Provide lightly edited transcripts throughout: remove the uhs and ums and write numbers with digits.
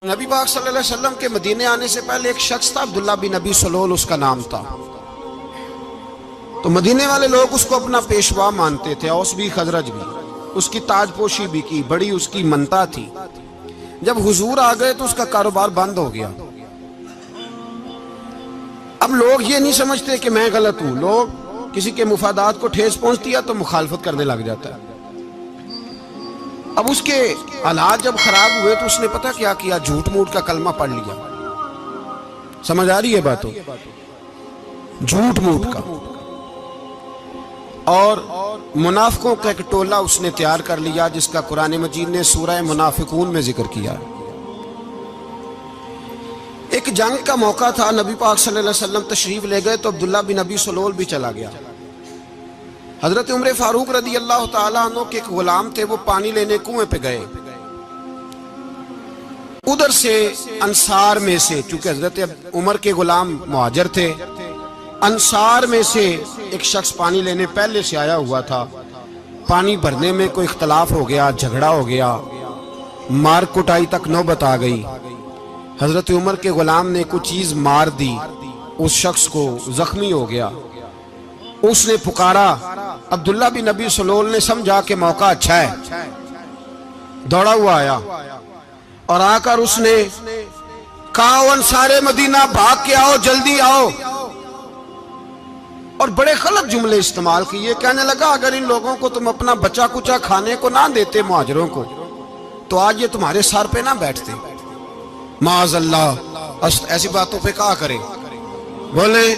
نبی پاک صلی اللہ علیہ وسلم کے مدینے آنے سے پہلے ایک شخص تھا، عبداللہ بن ابی سلول اس کا نام تھا۔ تو مدینے والے لوگ اس کو اپنا پیشوا مانتے تھے، اوس بھی خزرج بھی، اس کی تاج پوشی بھی کی، بڑی اس کی منتا تھی۔ جب حضور آ گئے تو اس کا کاروبار بند ہو گیا۔ اب لوگ یہ نہیں سمجھتے کہ میں غلط ہوں، لوگ کسی کے مفادات کو ٹھیس پہنچتی ہے تو مخالفت کرنے لگ جاتا ہے۔ اب اس کے حالات جب خراب ہوئے تو اس نے پتہ کیا کیا، جھوٹ موٹ کا کلمہ پڑھ لیا۔ سمجھ آ رہی ہے باتوں؟ جھوٹ موٹ کا، اور منافقوں کا ایک ٹولہ اس نے تیار کر لیا جس کا قرآن مجید نے سورہ منافقون میں ذکر کیا۔ ایک جنگ کا موقع تھا، نبی پاک صلی اللہ علیہ وسلم تشریف لے گئے تو عبداللہ بن ابی سلول بھی چلا گیا۔ حضرت عمر فاروق رضی اللہ تعالیٰ عنہ کے ایک غلام تھے، وہ پانی لینے کنویں پہ گئے۔ ادھر سے انصار میں سے، چونکہ حضرت عمر کے غلام مہاجر تھے، انصار میں سے ایک شخص پانی لینے پہلے سے آیا ہوا تھا۔ پانی بھرنے میں کوئی اختلاف ہو گیا، جھگڑا ہو گیا، مار کٹائی تک نوبت آ گئی۔ حضرت عمر کے غلام نے کچھ چیز مار دی، اس شخص کو زخمی ہو گیا۔ اس نے پکارا، عبداللہ بن ابی سلول نے سمجھا کہ موقع اچھا ہے، دوڑا ہوا آیا اور آ کر اس نے کہا، انصار مدینہ بھاگ کے آؤ، جلدی آؤ، اور بڑے غلط جملے استعمال کیے۔ کہنے لگا اگر ان لوگوں کو تم اپنا بچا کچا کھانے کو نہ دیتے مہاجروں کو تو آج یہ تمہارے سر پہ نہ بیٹھتے۔ معاذ اللہ، ایسی باتوں پہ کہا کریں، بولے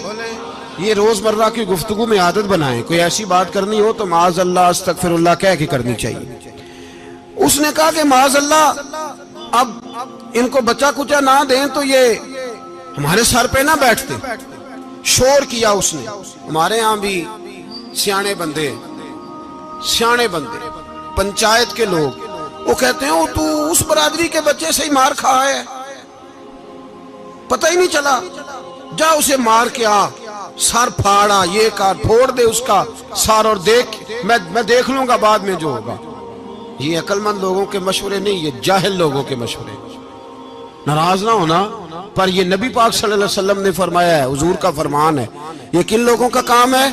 یہ روزمرہ کی گفتگو میں عادت بنائیں، کوئی ایسی بات کرنی ہو تو معاذ اللہ استغفر اللہ کہہ کے کرنی چاہیے۔ اس نے کہا کہ معاذ اللہ اب ان کو بچا کچا نہ دیں تو یہ ہمارے سر پہ نہ بیٹھتے۔ شور کیا اس نے۔ ہمارے ہاں بھی سیانے بندے پنچایت کے لوگ وہ کہتے ہیں تو اس برادری کے بچے سے ہی مار کھا ہے، پتہ ہی نہیں چلا، جا اسے مار کے آ، سر پھاڑا، یہ کار پھوڑ دے اس کا سر، اور دیکھ میں دیکھ لوں گا بعد میں جو ہوگا۔ یہ عقل مند لوگوں کے مشورے نہیں، یہ جاہل لوگوں کے مشورے۔ ناراض نہ ہونا، پر یہ نبی پاک صلی اللہ علیہ وسلم نے فرمایا ہے، حضور کا فرمان ہے۔ یہ کن لوگوں کا کام ہے؟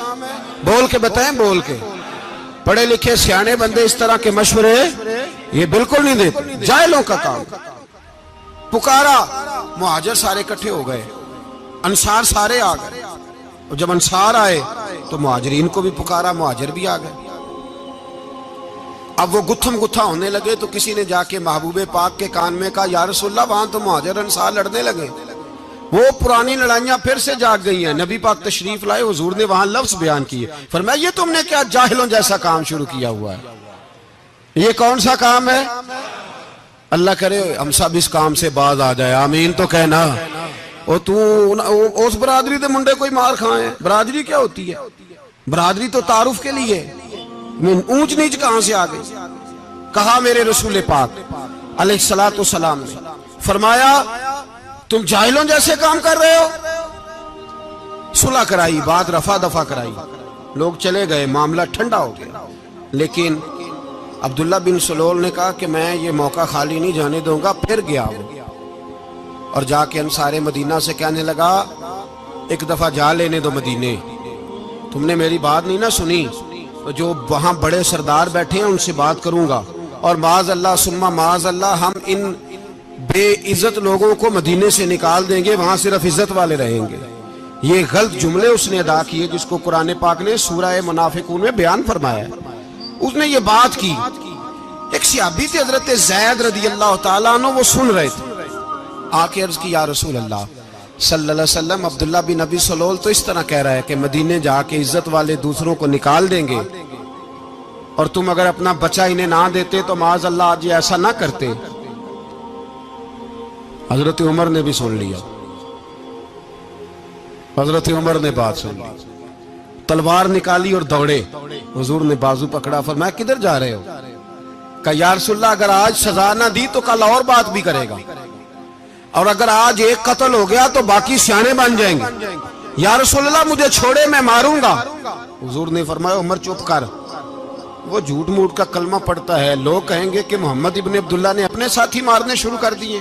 بول کے بتائیں، بول کے۔ پڑھے لکھے سیانے بندے اس طرح کے مشورے یہ بالکل نہیں دیتے، جاہلوں کا کام۔ پکارا، مہاجر سارے اکٹھے ہو گئے، انصار سارے آ گئے، اور جب انصار آئے تو مہاجرین کو بھی پکارا، مہاجر بھی آ گئے۔ اب وہ گتھم گتھا ہونے لگے تو کسی نے جا کے محبوب پاک کے کان میں کہا، یا رسول اللہ وہاں تو مہاجر انصار لڑنے لگے، وہ پرانی لڑائیاں پھر سے جاگ گئی ہیں۔ نبی پاک تشریف لائے، حضور نے وہاں لفظ بیان کیے، فرمایا یہ تم نے کیا جاہلوں جیسا کام شروع کیا ہوا ہے؟ یہ کون سا کام ہے؟ اللہ کرے ہم سب اس کام سے باز آ جائے، آمین تو کہنا۔ اور تو اس برادری دے منڈے کوئی مار کھائیں، برادری کیا ہوتی ہے؟ برادری تو تعارف کے لیے، اونچ نیچ کہاں سے آ گئی؟ کہا میرے رسول پاک علیہ السلام نے، فرمایا تم جاہلوں جیسے کام کر رہے ہو۔ صلح کرائی، بات رفع دفع کرائی، لوگ چلے گئے، معاملہ ٹھنڈا ہو گیا۔ لیکن عبداللہ بن سلول نے کہا کہ میں یہ موقع خالی نہیں جانے دوں گا۔ پھر گیا وہ اور جا کے انصار مدینہ سے کہنے لگا، ایک دفعہ جا لینے دو مدینے، تم نے میری بات نہیں نہ سنی، جو وہاں بڑے سردار بیٹھے ہیں ان سے بات کروں گا، اور معاذ اللہ ثم معاذ اللہ ہم ان بے عزت لوگوں کو مدینے سے نکال دیں گے، وہاں صرف عزت والے رہیں گے۔ یہ غلط جملے اس نے ادا کیے جس کو قرآن پاک نے سورہ منافقون میں بیان فرمایا ہے۔ اس نے یہ بات کی۔ ایک صحابی تھے حضرت زید رضی اللہ تعالیٰ عنہ، وہ سن رہے تھے، آ کے عرض کی، یا رسول اللہ صلی اللہ علیہ وسلم عبداللہ بن ابی سلول تو اس طرح کہہ رہا ہے کہ مدینے جا کے عزت والے دوسروں کو نکال دیں گے، اور تم اگر اپنا بچہ انہیں نہ دیتے تو معاذ اللہ آج یہ ایسا نہ کرتے۔ حضرت عمر نے بھی سن لیا، حضرت عمر نے بات سن لی، تلوار نکالی اور دوڑے۔ حضور نے بازو پکڑا، فرمایا کدھر جا رہے ہو؟ کہا یا رسول اللہ اگر آج سزا نہ دی تو کل اور بات بھی کرے گا، اور اگر آج ایک قتل ہو گیا تو باقی سیانے بن جائیں گے۔ یا رسول اللہ مجھے چھوڑے، میں ماروں گا۔ حضور نے فرمایا عمر چپ کر، وہ جھوٹ موٹ کا کلمہ پڑھتا ہے، لوگ کہیں گے کہ محمد ابن عبداللہ نے اپنے ساتھی مارنے شروع کر دیے۔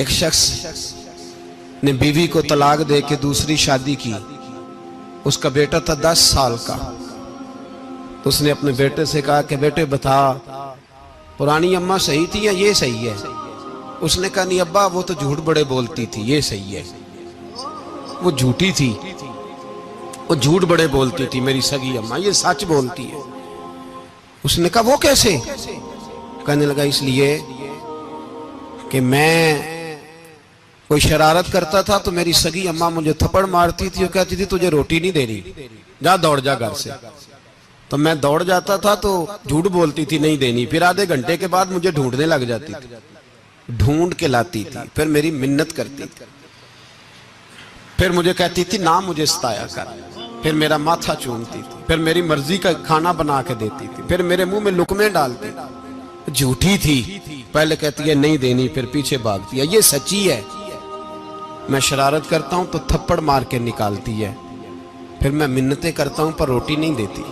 ایک شخص نے بیوی کو طلاق دے کے دوسری شادی کی. اس کا بیٹا تھا 10 سال کا. تو اس نے اپنے بیٹے سے کہا کہ بیٹے بتا پرانی اماں صحیح تھی یا یہ صحیح ہے؟ اس نے کہا نہیں ابا وہ تو جھوٹ بڑے بولتی تھی، یہ صحیح ہے. وہ جھوٹی تھی، وہ جھوٹ بڑے بولتی تھی میری سگی اماں، یہ سچ بولتی ہے. اس نے کہا وہ کیسے؟ کہنے لگا اس لیے کہ میں کوئی شرارت کرتا تھا تو میری سگی اماں مجھے تھپڑ مارتی تھی اور کہتی تھی تجھے روٹی نہیں دے رہی، جا دوڑ جا گھر سے. تو میں دوڑ جاتا تھا تو جھوٹ بولتی تھی نہیں دینی، پھر آدھے گھنٹے کے بعد مجھے ڈھونڈنے لگ جاتی تھی، ڈھونڈ کے لاتی تھی، پھر میری منت کرتی تھی، پھر مجھے کہتی تھی نہ مجھے ستایا کر، پھر میرا ماتھا چومتی تھی، پھر میری مرضی کا کھانا بنا کے دیتی تھی، پھر میرے منہ میں لقمے ڈالتی تھی. جھوٹی تھی، پہلے کہتی ہے نہیں دینی پھر پیچھے بھاگتی ہے. یہ سچی ہے، میں شرارت کرتا ہوں تو تھپڑ مار کے نکالتی ہے، پھر میں منتیں کرتا ہوں پر روٹی نہیں دیتی،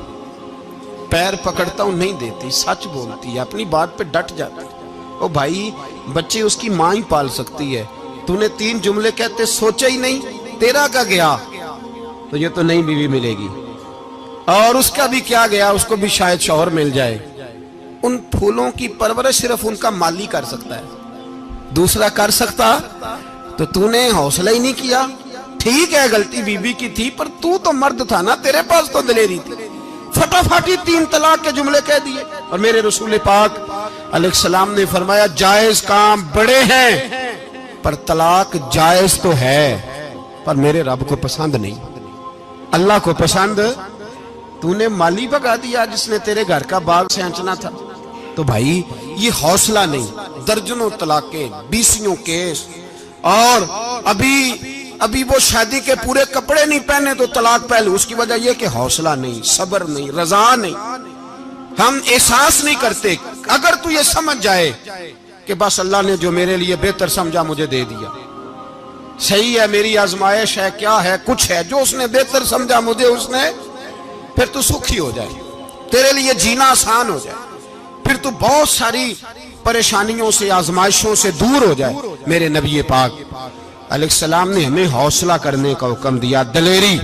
پیر پکڑتا ہوں نہیں دیتی. سچ بولتی ہے، اپنی بات پہ ڈٹ جاتی ہے. او بھائی بچے اس کی ماں ہی پال سکتی ہے، تو نے 3 جملے کہتے سوچا ہی نہیں، تیرا کا گیا تو یہ تو نئی بیوی ملے گی، اور اس کا بھی کیا گیا، اس کو بھی شاید شوہر مل جائے. ان پھولوں کی پرورش صرف ان کا مالی کر سکتا ہے، دوسرا کر سکتا تو نے حوصلہ ہی نہیں کیا. ٹھیک ہے غلطی بیوی کی تھی پر تو مرد تھا نا، تیرے پاس تو دلیری تھی. فٹافٹی 3 طلاق کے جملے کہہ دیے. اور میرے رسول پاک علیہ السلام نے فرمایا جائز کام بڑے ہیں پر طلاق جائز تو ہے پر میرے رب کو پسند نہیں، اللہ کو پسند. تو نے مالی بگا دیا جس نے تیرے گھر کا باغ سینچنا تھا. تو بھائی یہ حوصلہ نہیں، درجنوں طلاقیں، 20 کیس، اور ابھی وہ شادی کے پورے کپڑے نہیں پہنے تو طلاق پہلے. اس کی وجہ یہ کہ حوصلہ نہیں، صبر نہیں، رضا نہیں، ہم احساس نہیں کرتے. اگر تو یہ سمجھ جائے کہ بس اللہ نے جو میرے لیے بہتر سمجھا مجھے دے دیا، صحیح ہے میری آزمائش ہے، کیا ہے کچھ ہے جو اس نے بہتر سمجھا مجھے اس نے، پھر تو سکھی ہو جائے، تیرے لیے جینا آسان ہو جائے، پھر تو بہت ساری پریشانیوں سے آزمائشوں سے دور ہو جائے. میرے نبی پاک علیہ السلام نے ہمیں حوصلہ کرنے کا حکم دیا، دلیری.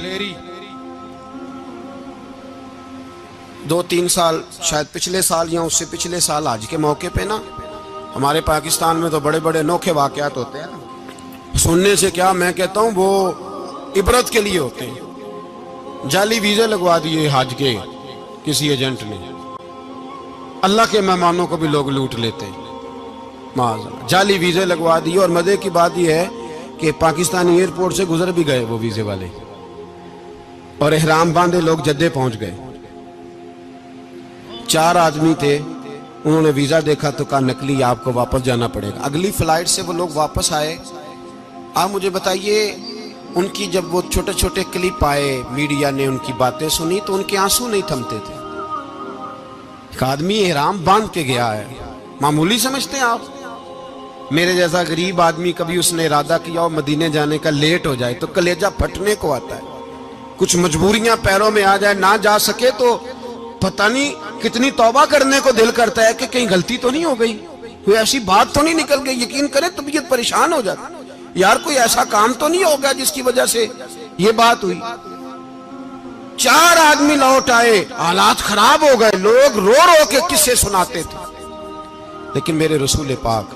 2-3 سال شاید پچھلے سال یا اس سے پچھلے سال حج کے موقع پہ نا ہمارے پاکستان میں تو بڑے بڑے انوکھے واقعات ہوتے ہیں نا، سننے سے کیا میں کہتا ہوں وہ عبرت کے لیے ہوتے ہیں. جعلی ویزے لگوا دیے حج کے کسی ایجنٹ نے، اللہ کے مہمانوں کو بھی لوگ لوٹ لیتے ہیں، معاذاللہ جعلی ویزے لگوا دیے. اور مزے کی بات یہ ہے کہ پاکستانی ایئرپورٹ سے گزر بھی گئے وہ ویزے والے، اور احرام باندھے لوگ جدے پہنچ گئے. 4 آدمی تھے، انہوں نے ویزا دیکھا تو کہا نقلی آپ کو واپس جانا پڑے گا. اگلی فلائٹ سے وہ لوگ واپس آئے. آپ مجھے بتائیے ان کی جب وہ چھوٹے چھوٹے کلپ آئے، میڈیا نے ان کی باتیں سنی تو ان کے آنسو نہیں تھمتے تھے. ایک آدمی احرام باندھ کے گیا ہے، معمولی سمجھتے ہیں آپ؟ میرے جیسا غریب آدمی کبھی اس نے ارادہ کیا اور مدینے جانے کا لیٹ ہو جائے تو کلیجہ پھٹنے کو آتا ہے. کچھ مجبوریاں پیروں میں آ جائے، نہ جا سکے تو پتہ نہیں کتنی توبہ کرنے کو دل کرتا ہے کہ کہیں غلطی تو نہیں ہو گئی، کوئی ایسی بات تو نہیں نکل گئی. یقین کریں طبیعت پریشان ہو جاتی، یار کوئی ایسا کام تو نہیں ہوگا جس کی وجہ سے یہ بات ہوئی. 4 آدمی لوٹ آئے، حالات خراب ہو گئے، لوگ رو رو کے قصے سناتے تھے. لیکن میرے رسول پاک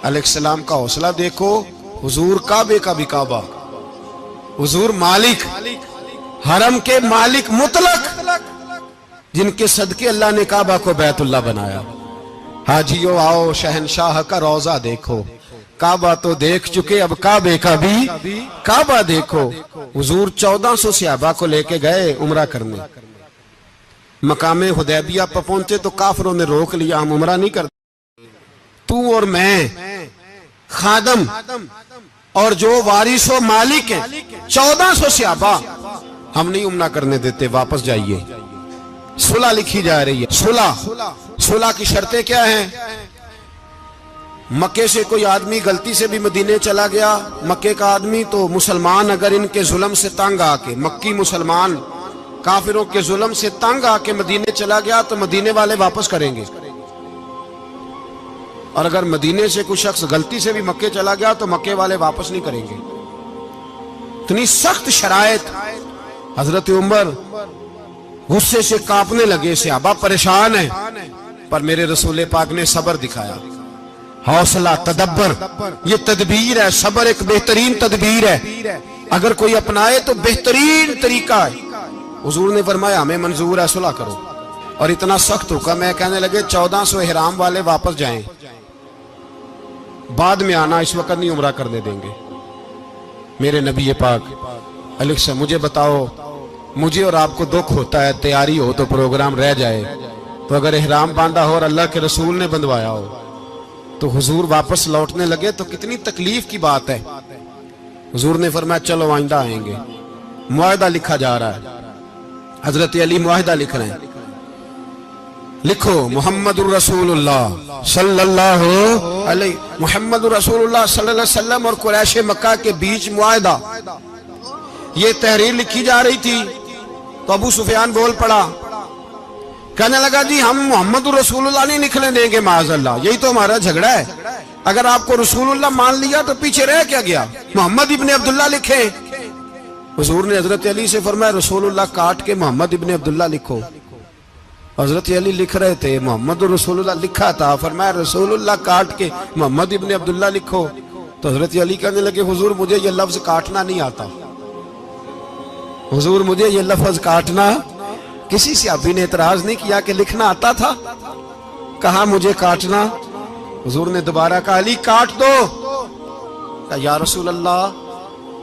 علیہ السلام کا حوصلہ دیکھو. حضور کعبے کا بھی کعبہ، حضور مالک، حرم کے مالک مطلق، جن کے صدقے اللہ نے کعبہ کو بیت اللہ بنایا. حاجیو آؤ شہنشاہ کا روضہ دیکھو، کعبہ تو دیکھ چکے اب کعبے کا بھی کعبہ دیکھو. حضور 1400 صحابہ کو لے کے گئے عمرہ کرنے. مقام حدیبیہ پر پہنچے تو کافروں نے روک لیا، ہم عمرہ نہیں کرتے. تو اور میں خادم اور جو وارث و مالک ہیں 1400 صحابہ، ہم نہیں عمرہ کرنے دیتے، واپس جائیے. صلح لکھی جا رہی ہے. صلح کی شرطیں کیا ہیں؟ مکے سے کوئی آدمی غلطی سے بھی مدینے چلا گیا، مکے کا آدمی تو مسلمان اگر ان کے ظلم سے تنگ آ کے، مکی مسلمان کافروں کے ظلم سے تنگ آ کے مدینے چلا گیا تو مدینے والے واپس کریں گے. اور اگر مدینے سے کوئی شخص غلطی سے بھی مکے چلا گیا تو مکے والے واپس نہیں کریں گے. اتنی سخت شرائط. حضرت عمر غصے سے کانپنے لگے, صحابہ پریشان ہیں, پر میرے رسول پاک نے صبر دکھایا, حوصلہ, تدبر. یہ تدبیر ہے, صبر ایک بہترین تدبیر ہے, اگر کوئی اپنائے تو بہترین طریقہ ہے. حضور نے فرمایا ہمیں منظور ہے, صلح کرو. اور اتنا سخت حکم ہے, کہنے لگے 1400 احرام والے واپس جائیں, بعد میں آنا, اس وقت نہیں عمرہ کرنے دیں گے. میرے نبی پاک علیہ السلام, مجھے بتاؤ, مجھے اور آپ کو دکھ ہوتا ہے تیاری ہو تو پروگرام رہ جائے, تو اگر احرام باندھا ہو اور اللہ کے رسول نے بندھوایا ہو تو حضور واپس لوٹنے لگے تو کتنی تکلیف کی بات ہے. حضور نے فرمایا چلو آئندہ آئیں گے. معاہدہ لکھا جا رہا ہے, حضرت علی معاہدہ لکھ رہے ہیں. لکھو محمد الرسول اللہ صلی اللہ علیہ محمد الرسول اللہ صلی اللہ علیہ وسلم اور قریش مکہ کے بیچ معاہدہ. یہ تحریر لکھی جا رہی تھی تو ابو سفیان بول پڑا, کہنے لگا جی ہم محمد الرسول اللہ نہیں نکلنے دیں گے معاذ اللہ, یہی تو ہمارا جھگڑا ہے. اگر آپ کو رسول اللہ مان لیا تو پیچھے رہ کیا گیا, محمد ابن عبداللہ لکھے. حضور نے حضرت علی سے فرمایا رسول اللہ کاٹ کے محمد ابن عبداللہ لکھو. حضرت علی لکھ رہے تھے, محمد رسول اللہ لکھا تھا, فرمایا رسول اللہ کاٹ کے محمد ابن عبداللہ لکھو. تو حضرت علی کہنے لگے حضور مجھے یہ لفظ کاٹنا نہیں آتا, حضور مجھے یہ لفظ کاٹنا. کسی صحابی نے اعتراض نہیں کیا کہ لکھنا آتا تھا, کہا مجھے کاٹنا. حضور نے دوبارہ کہا علی کاٹ دو. کہا یا رسول اللہ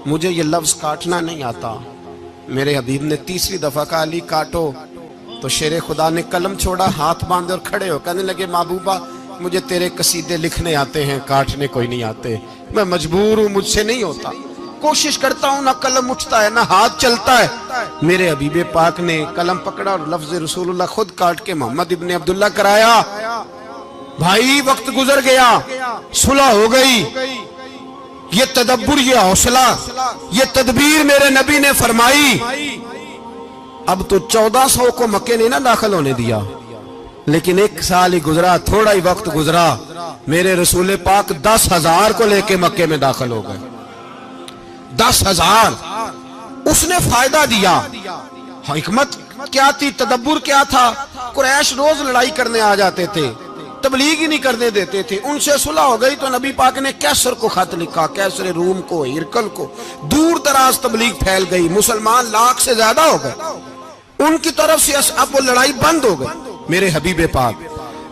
مجھے یہ لفظ کاٹنا نہیں آتا. میرے حبیب نے تیسری دفعہ کہا علی کاٹو. تو شیر خدا نے قلم چھوڑا, ہاتھ باندھے اور کھڑے ہو کہنے لگے محبوبہ مجھے تیرے قصیدے لکھنے آتے ہیں, کاٹنے کوئی نہیں آتے, میں مجبور ہوں, مجھ سے نہیں ہوتا. کوشش کرتا ہوں, نہ قلم اٹھتا ہے نہ ہاتھ چلتا ہے. میرے حبیب پاک نے قلم پکڑا اور لفظ رسول اللہ خود کاٹ کے محمد ابن عبداللہ کرایا. بھائی وقت گزر گیا, صلح ہو گئی. یہ تدبر, یہ حوصلہ, یہ تدبیر میرے نبی نے فرمائی. اب تو 1400 کو مکے نے نہ داخل ہونے دیا, لیکن ایک سال ہی گزرا, تھوڑا ہی وقت گزرا, میرے رسول پاک 10,000 کو لے کے مکے میں داخل ہو گئے. 10,000. اس نے فائدہ دیا. حکمت کیا تھی, تدبر کیا تھا. قریش روز لڑائی کرنے آ جاتے تھے, تبلیغ ہی نہیں کرنے دیتے تھے. ان سے صلح ہو گئی تو نبی پاک نے کیسر کو خط لکھا, کیسر روم کو, ہرکل کو. دور دراز تبلیغ پھیل گئی, مسلمان 100,000 سے زیادہ ہو گئے. ان کی طرف سے اب وہ لڑائی بند ہو گئی. میرے حبیب پاک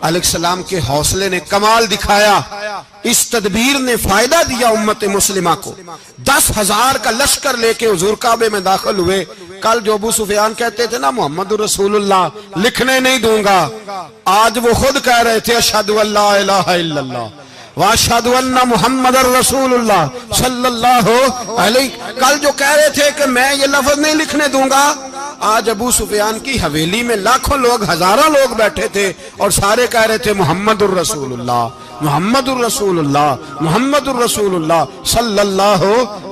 علیہ السلام کے حوصلے نے کمال دکھایا, اس تدبیر نے فائدہ دیا امت مسلمہ کو. 10,000 کا لشکر لے کے حضور کعبے میں داخل ہوئے. کل جو ابو سفیان کہتے تھے نا محمد رسول اللہ لکھنے نہیں دوں گا, آج وہ خود کہہ رہے تھے اشہدو ان لا الہ الا اللہ واشہدو ان محمد رسول اللہ صلی اللہ علیہ. کل جو کہہ رہے تھے کہ میں یہ لفظ نہیں لکھنے دوں گا, آج ابو سفیان کی حویلی میں لاکھوں لوگ, ہزاروں لوگ بیٹھے تھے اور سارے کہہ رہے تھے محمد الرسول اللہ محمد الرسول اللہ محمد الرسول اللہ صلی اللہ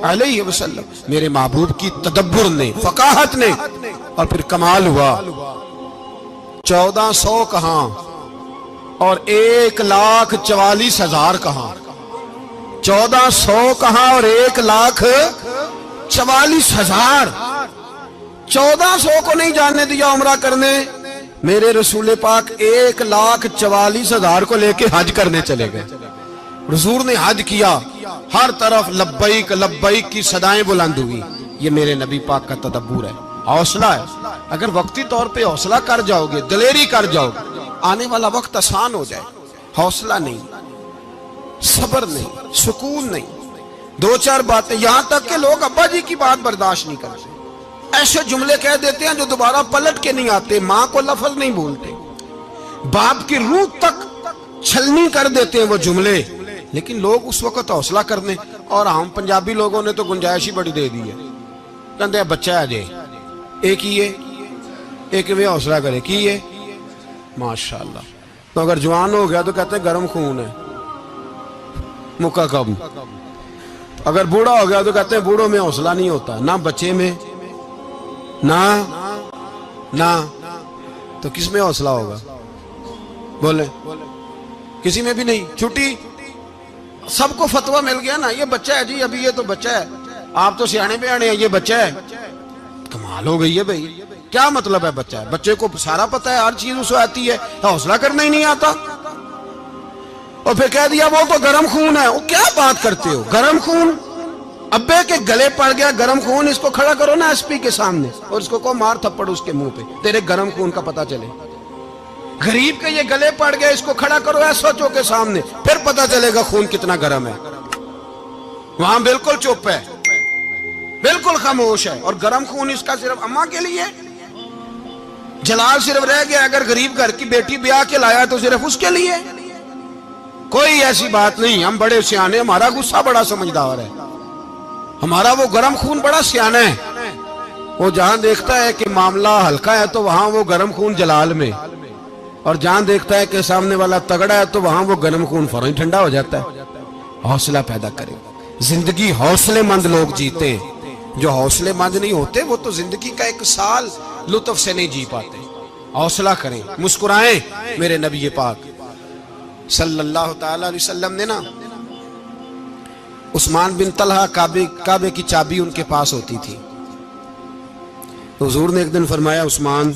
علیہ وسلم. میرے محبوب کی تدبر نے, فقاہت نے, اور پھر کمال ہوا. 1400 کہاں اور 1,44,000 کہاں. 1400 کہاں اور 1,44,000. 1400 کو نہیں جانے دیا عمرہ کرنے. میرے رسول پاک 1,44,000 کو لے کے حج کرنے چلے گئے. حضور نے حج کیا, ہر طرف لبیک لبیک کی صدائیں بلند ہوئی. یہ میرے نبی پاک کا تدبر ہے, حوصلہ ہے. اگر وقتی طور پہ حوصلہ کر جاؤ گے, دلیری کر جاؤ گے, آنے والا وقت آسان ہو جائے. حوصلہ نہیں, صبر نہیں, سکون نہیں, 2-4 باتیں, یہاں تک کہ لوگ ابا جی کی بات برداشت نہیں کرتے. ایسے جملے کہہ دیتے ہیں جو دوبارہ پلٹ کے نہیں آتے. ماں کو لفظ نہیں بولتے, باپ کی روح تک چھلنی کر دیتے ہیں وہ جملے. لیکن لوگ اس وقت حوصلہ کرنے, اور ہم پنجابی لوگوں نے تو گنجائش ہی بڑی دے دی ہے. کہتے ہیں بچہ ہے جے, ایک ہی ہے, ایک میں حوصلہ کرے کی ہے ماشاءاللہ. تو اگر جوان ہو گیا تو کہتے ہیں گرم خون ہے, مکہ کم. اگر بوڑھا ہو گیا تو کہتے ہیں بوڑھوں میں حوصلہ نہیں ہوتا, نہ بچے میں نہ تو کس میں حوصلہ ہوگا؟ بولے کسی میں بھی نہیں. چھٹی سب کو فتویٰ مل گیا نا, یہ بچہ ہے جی, ابھی یہ تو بچہ ہے, آپ تو سیانے بیانے ہیں, یہ بچہ ہے. کمال ہو گئی ہے بھائی, کیا مطلب ہے بچہ ہے؟ بچے کو سارا پتا ہے, ہر چیز اسے آتی ہے, حوصلہ کرنا ہی نہیں آتا. اور پھر کہہ دیا وہ تو گرم خون ہے. وہ کیا بات کرتے ہو, گرم خون؟ ابے کے گلے پڑ گیا گرم خون, اس کو کھڑا کرو نا ایس پی کے سامنے اور اس کو مار تھپڑ اس کے منہ پہ, تیرے گرم خون کا پتا چلے. غریب کے یہ گلے پڑ گیا, اس کو کھڑا کرو ایس او کے سامنے, پھر پتا چلے گا خون کتنا گرم ہے. وہاں بالکل چپ ہے, بالکل خاموش ہے. اور گرم خون اس کا صرف اماں کے لیے, جلال صرف رہ گیا اگر غریب گھر کی بیٹی بیاہ کے لایا تو صرف اس کے لیے. کوئی ایسی بات نہیں. ہم بڑے سیانے, ہمارا غصہ بڑا سمجھدار ہے, ہمارا وہ گرم خون بڑا سیانا ہے. وہ جہاں دیکھتا ہے کہ معاملہ ہلکا ہے تو وہاں وہ گرم خون جلال میں, اور جہاں دیکھتا ہے کہ سامنے والا تگڑا ہے تو وہاں وہ گرم خون فوراً ٹھنڈا ہو جاتا ہے. حوصلہ پیدا کرے. زندگی حوصلے مند لوگ جیتے ہیں, جو حوصلے مند نہیں ہوتے وہ تو زندگی کا ایک سال لطف سے نہیں جی پاتے. حوصلہ کریں, مسکرائیں. میرے نبی پاک صلی اللہ تعالی علیہ وسلم نے نا عثمان بن طلحہ, کعبے کی چابی ان کے پاس ہوتی تھی. حضور نے ایک دن فرمایا عثمان,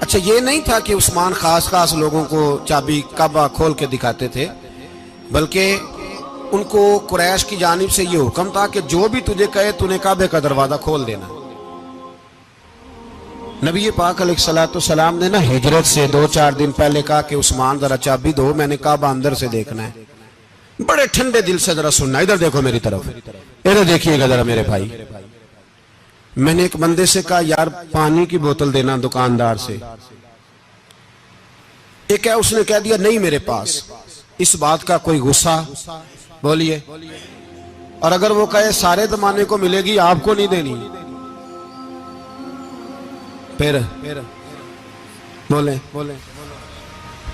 اچھا یہ نہیں تھا کہ عثمان خاص لوگوں کو چابی کعبہ کھول کے دکھاتے تھے, بلکہ ان کو قریش کی جانب سے یہ حکم تھا کہ جو بھی تجھے کہے تو نے کعبے کا دروازہ کھول دینا. نبی پاک علیہ الصلوۃ والسلام نے نا ہجرت سے 2-4 دن پہلے کہا کہ عثمان ذرا چابی دو, میں نے کعبہ اندر سے دیکھنا ہے. بڑے ٹھنڈے دل سے ذرا سننا, ادھر دیکھو میری طرف, ادھر دیکھیے گا ذرا میرے بھائی. میں نے ایک بندے سے کہا یار پانی کی بوتل دینا دکاندار سے. ایک ہے, اس نے کہہ دیا نہیں میرے پاس. اس بات کا کوئی غصہ بولیے, اور اگر وہ کہے سارے زمانے کو ملے گی آپ کو نہیں دینی, پھر بولے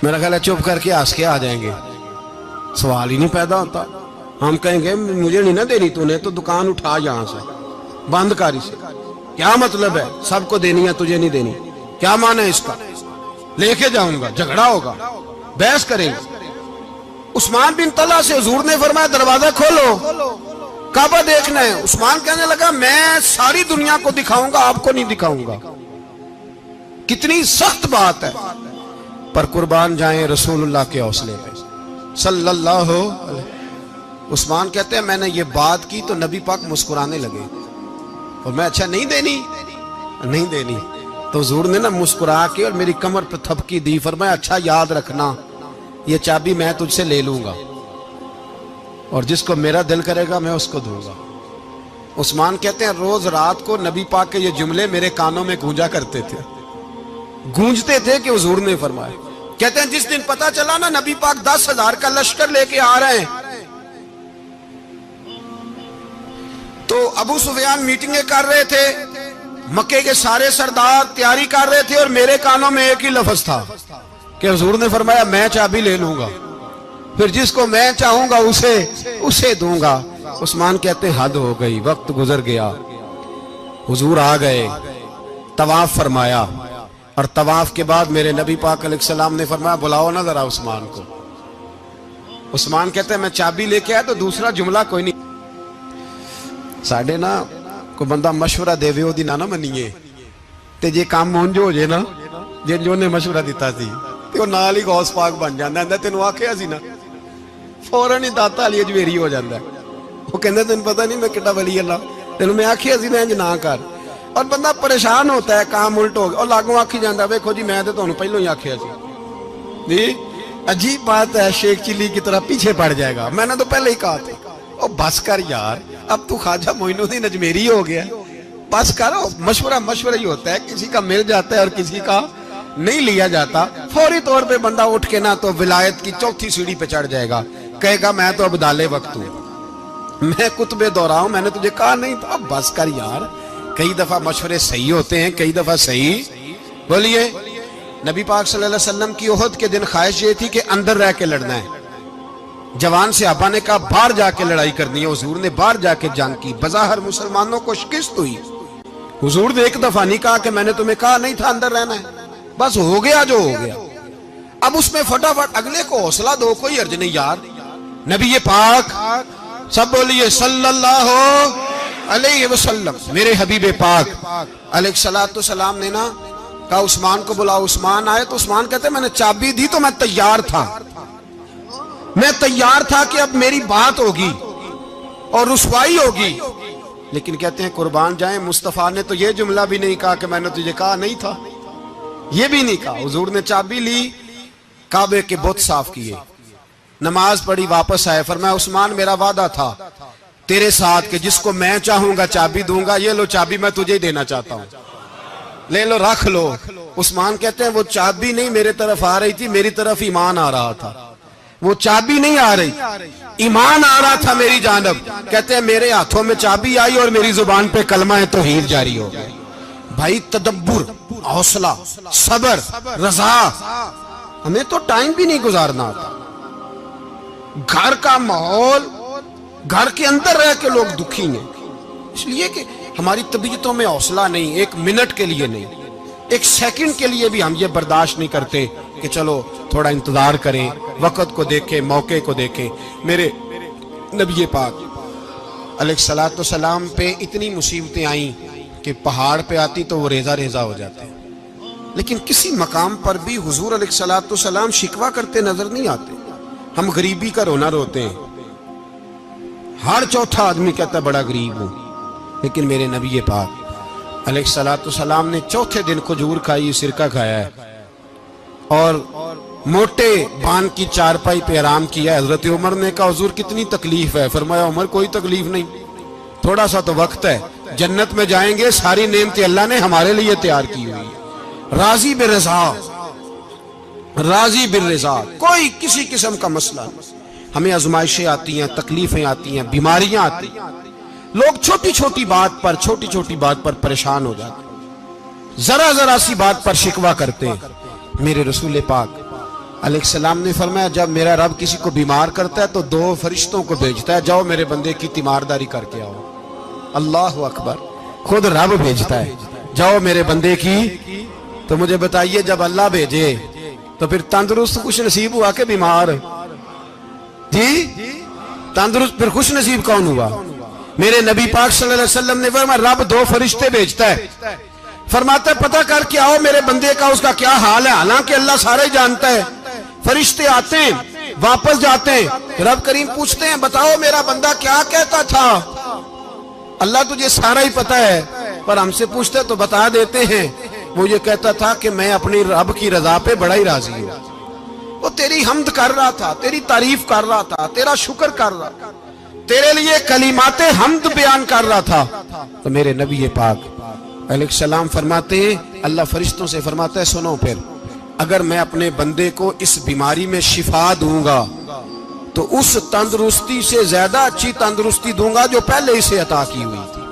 میرا خیال ہے چپ کر کے ہنس کے آ جائیں گے, سوال ہی نہیں پیدا ہوتا. ہم کہیں گے مجھے نہیں نہ دینی, تو نے تو دکان اٹھا یہاں سے, بند کاری سے. کیا مطلب ہے سب کو دینی ہے تجھے نہیں دینی, کیا معنی ہے اس کا؟ لے کے جاؤں گا, جھگڑا ہوگا, بحث کریں گے. عثمان بن طلحہ سے حضور نے فرمایا دروازہ کھولو, کعبہ دیکھنا ہے. عثمان کہنے لگا میں ساری دنیا کو دکھاؤں گا, آپ کو نہیں دکھاؤں گا. کتنی سخت بات ہے, پر قربان جائیں رسول اللہ کے حوصلے پہ صلی اللہ علیہ. عثمان کہتے ہیں میں نے یہ بات کی تو نبی پاک مسکرانے لگے, اور میں اچھا نہیں دینی. تو حضور نے نا مسکرا کے اور میری کمر پہ تھپکی دی, فرمایا اچھا یاد رکھنا یہ چابی میں تجھ سے لے لوں گا, اور جس کو میرا دل کرے گا میں اس کو دوں گا. عثمان کہتے ہیں روز رات کو نبی پاک کے یہ جملے میرے کانوں میں گونجا کرتے تھے, گونجتے تھے کہ حضور نے فرمایا. کہتے ہیں جس دن پتا چلا نا نبی پاک 10,000 کا لشکر لے کے آ رہے ہیں, تو ابو سفیان میٹنگیں کر رہے تھے, مکے کے سارے سردار تیاری کر رہے تھے, اور میرے کانوں میں ایک ہی لفظ تھا کہ حضور نے فرمایا میں چابی لے لوں گا, پھر جس کو میں چاہوں گا اسے دوں گا. عثمان کہتے ہیں حد ہو گئی, وقت گزر گیا. حضور آ گئے, طواف فرمایا, اور طواف کے بعد میرے نبی پاک علیہ السلام نے فرمایا بلاؤ نا ذرا عثمان کو. عثمان کہتے ہیں میں چابی لے کے آیا تو دوسرا جملہ کوئی نہیں. ساڑھے نا کوئی بندہ مشورہ دے وے دی نہ منیے, تے جے کام مونجو ہو جے نا, جن جو نے مشورہ دیتا سی تے وہ نال ہی غوث پاک بن جاندا ہے. تینوں آکھیا سی نا, فوراً ہی داتا علی اجمیری ہو جاندا ہے. وہ کہندے تینوں پتہ نہیں میں کڈا ولی اللہ, تینوں میں آکھیا سی نا انج نہ کر. اور بندہ پریشان ہوتا ہے, کام الٹ ہو گیا, اور لاگوں آکھی جاندا ویکھو جی میں تے تانوں پہلوں ہی آکھیا سی. جی عجیب بات ہے, شیخ چلی کی طرح پیچھے پڑ جائے گا, میں نے تو پہلے ہی کہا تھا. او بس کر یار, اب تو خواجہ معین الدین اجمیری ہو گیا, بس کرو. مشورہ ہی ہوتا ہے, کسی کا مل جاتا ہے اور کسی کا نہیں لیا جاتا. فوری طور پہ بندہ اٹھ کے نا تو ولایت کی 4تھی سیڑھی پہ چڑھ جائے گا, کہے گا میں تو اب دالے وقت ہوں, میں کتب دورہ ہوں, میں نے تجھے کہا نہیں تھا. بس کر یار, کئی دفعہ مشورے صحیح ہوتے ہیں, کئی دفعہ صحیح. بولیے نبی پاک صلی اللہ علیہ وسلم کی احد کے دن خواہش یہ تھی کہ اندر رہ کے لڑنا ہے. جوان صحابہ نے کہا باہر جا کے لڑائی کرنی ہے. حضور نے باہر جا کے جنگ کی, بظاہر مسلمانوں کو شکست ہوئی. حضور نے ایک دفعہ نہیں کہا کہ میں نے تمہیں کہا نہیں تھا اندر رہنا ہے, بس ہو گیا جو ہو گیا. اب اس میں فٹافٹ اگلے کو حوصلہ دو، کوئی عرض نہیں یار، نبی پاک سب بولیے صلی اللہ علیہ وسلم، میرے حبیب پاک علیہ الصلوۃ والسلام نے نا کہا عثمان کو بلاؤ۔ عثمان آئے تو عثمان کہتے میں نے چابی دی تو میں تیار تھا، میں تیار تھا کہ اب میری بات ہوگی اور رسوائی ہوگی، لیکن کہتے ہیں قربان جائیں مصطفیٰ نے تو یہ جملہ بھی نہیں کہا کہ میں نے تجھے کہا نہیں تھا، یہ بھی نہیں کہا۔ حضور نے چابی لی، کعبے کے بت صاف کیے، نماز پڑھی، واپس آئے، فرمایا عثمان میرا وعدہ تھا تیرے ساتھ کہ جس کو میں چاہوں گا چابی دوں گا، یہ لو چابی میں تجھے ہی دینا چاہتا ہوں، لے لو رکھ لو۔ عثمان کہتے ہیں وہ چابی نہیں میرے طرف آ رہی تھی، میری طرف ایمان آ رہا تھا، وہ چابی نہیں آ رہی، ایمان آ رہا تھا میری جانب۔ کہتے ہیں میرے ہاتھوں میں چابی آئی اور میری زبان پہ کلمہ توحید جاری ہو گئی۔ بھائی تدبر، حوصلہ، صبر، رضا، ہمیں تو ٹائم بھی نہیں گزارنا آتا۔ گھر کا ماحول، گھر کے اندر رہ کے لوگ دکھی ہیں، اس لیے کہ ہماری طبیعتوں میں حوصلہ نہیں، ایک منٹ کے لیے نہیں، ایک سیکنڈ کے لیے بھی ہم یہ برداشت نہیں کرتے کہ چلو تھوڑا انتظار کریں، وقت کو دیکھیں، موقع کو دیکھیں۔ میرے نبی پاک علیہ الصلوۃ والسلام پہ اتنی مصیبتیں آئیں کہ پہاڑ پہ آتی تو وہ ریزہ ریزہ ہو جاتے، لیکن کسی مقام پر بھی حضور علیہ الصلوۃ والسلام شکوہ کرتے نظر نہیں آتے۔ ہم غریبی کا رونا روتے ہیں، ہر چوتھا آدمی کہتا ہے بڑا غریب ہوں، لیکن میرے نبی پاک علیہ الصلوۃ والسلام نے چوتھے دن کھجور کھائی، سرکہ کھایا ہے اور موٹے بان کی چارپائی پہ آرام کیا ہے۔ حضرت عمر نے کہا حضور کتنی تکلیف ہے؟ فرمایا عمر کوئی تکلیف نہیں، تھوڑا سا تو وقت ہے، جنت میں جائیں گے، ساری نعمتیں اللہ نے ہمارے لیے تیار کی ہوئی ہے، راضی بالرضا، راضی بالرضا، کوئی کسی قسم کا مسئلہ نہیں۔ ہمیں آزمائشیں آتی ہیں، تکلیفیں آتی ہیں، بیماریاں آتی ہیں، لوگ چھوٹی چھوٹی بات پر پریشان ہو جاتے ہیں، ذرا ذرا سی بات پر شکوہ کرتے ہیں۔ میرے رسول پاک علیہ السلام نے فرمایا جب میرا رب کسی کو بیمار کرتا ہے تو 2 فرشتوں کو بھیجتا ہے، جاؤ میرے بندے کی تیمارداری کر کے آؤ۔ اللہ اکبر، خود رب بھیجتا ہے، جاؤ میرے بندے کی۔ تو مجھے بتائیے جب اللہ بھیجے تو پھر تندرست خوش نصیب ہوا کہ بیمار؟ جی تندرست پھر خوش نصیب کون ہوا؟ میرے نبی پاک صلی اللہ علیہ وسلم نے فرمایا رب 2 فرشتے بھیجتا ہے، فرماتا ہے پتہ کر کے آؤ میرے بندے کا اس کا کیا حال ہے، حالانکہ اللہ سارا ہی جانتا ہے۔ فرشتے آتے ہیں، واپس جاتے ہیں، رب کریم پوچھتے ہیں بتاؤ میرا بندہ کیا کہتا تھا؟ اللہ تجھے سارا ہی پتہ ہے، پر ہم سے پوچھتے تو بتا دیتے ہیں، وہ یہ کہتا تھا کہ میں اپنی رب کی رضا پہ بڑا ہی راضی ہوں، وہ تیری حمد کر رہا تھا، تیری تعریف کر رہا تھا، تیرا شکر کر رہا تھا، تیرے لیے کلمات حمد بیان کر رہا تھا۔ تو میرے نبی پاک علیہ السلام فرماتے ہیں، اللہ فرشتوں سے فرماتا ہے سنو پھر اگر میں اپنے بندے کو اس بیماری میں شفا دوں گا تو اس تندرستی سے زیادہ اچھی تندرستی دوں گا جو پہلے اسے عطا کی ہوئی تھی،